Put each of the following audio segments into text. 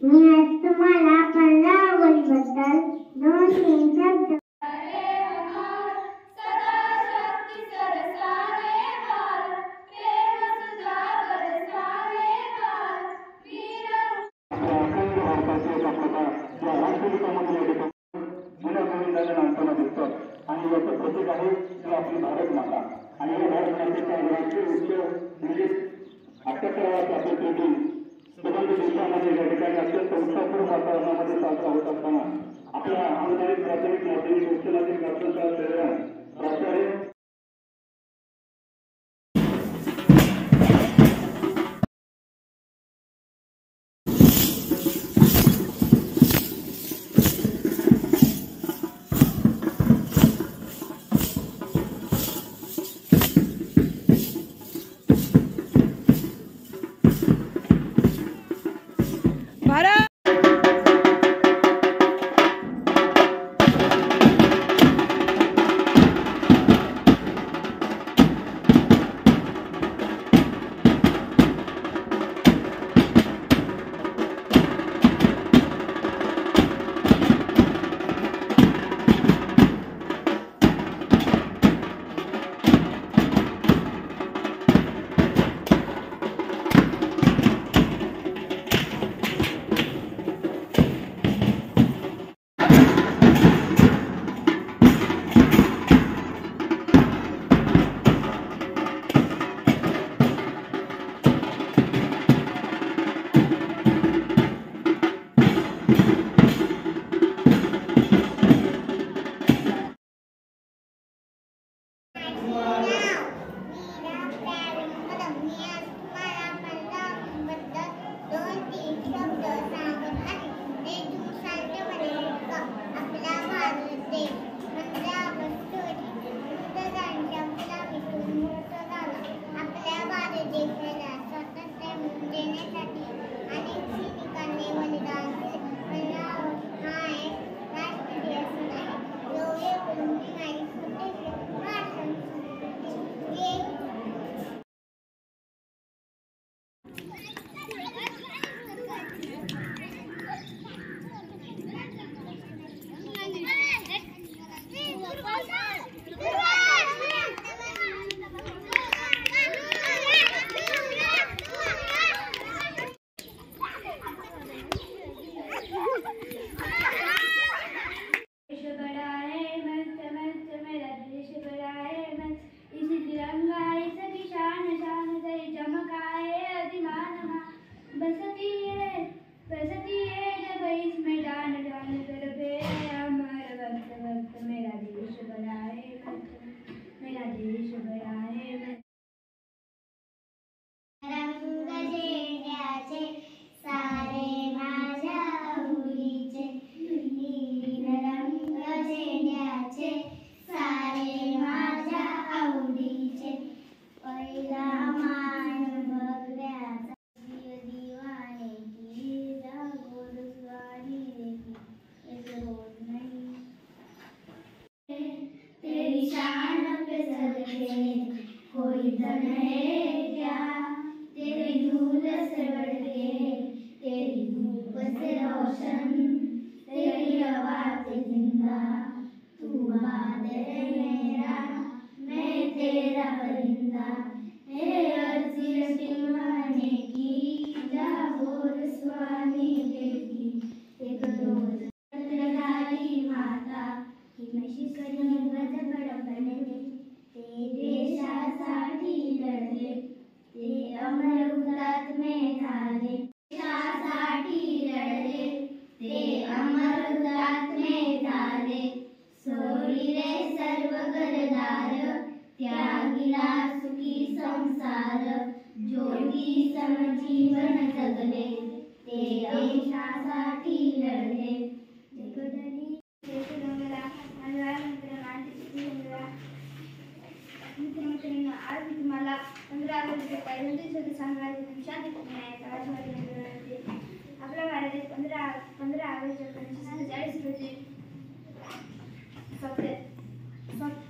मी आज तुम्हाला 15 ऑगस्टबद्दल 2-3 शब्द आणि याचं प्रतीक आहे ती आपली भारत माता आणि या भारत मातेचा राष्ट्रीय उत्सव म्हणजे 78व्या स्वातंत्र्यदिन संबंध देशामध्ये या ठिकाणी अत्यंत उत्साहपूर्ण वातावरणामध्ये साजरा होत असताना आपल्या अनुदानित प्राथमिक माध्यमिक उच्च माध्यमिक शाळा प्राचार्य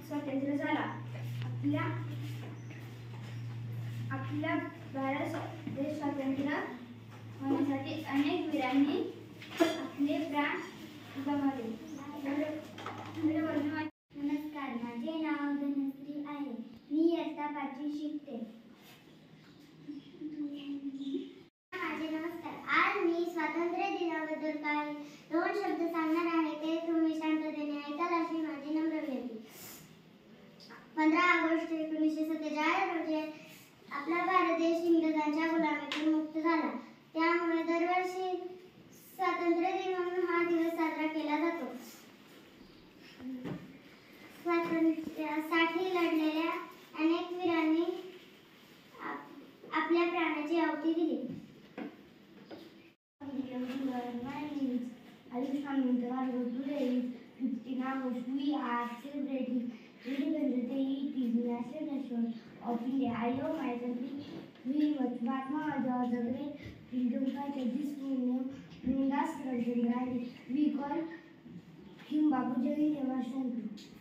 स्वातंत्र्य झाला. आपल्या भारत देश स्वातंत्र्य होण्यासाठी अनेक यांनी आपले प्राण गमावले. नमस्कार, माझे नाव धनश्री आहे. मी इयत्ता 5वी शिकते. माझे नमस्कार. आज मी स्वातंत्र्य दिनाबद्दल काही 2 शब्द सांगणार आहे. ते तुम्ही शांततेने ऐकाल अशी माझी नम्र विनंती. 15 ऑगस्ट 1947 रोजी आपला भारत देश इंग्रजांच्या गुलामीतून मुक्त झाला. त्यामुळे दरवर्षी स्वातंत्र्य दिन म्हणून हा दिवस साजरा केला जातो. स्वातंत्र्यासाठी लढलेल्या अनेक वीरांनी आपल्या प्राणाची आहुती दिली. We are celebrating Independence Day. It is national festival of India. I love my country very much. Mahatma Gandhi was a great freedom fighter. This name Mohandas Karamchand Gandhi. We call him Babu Jai Hind Jai Hind.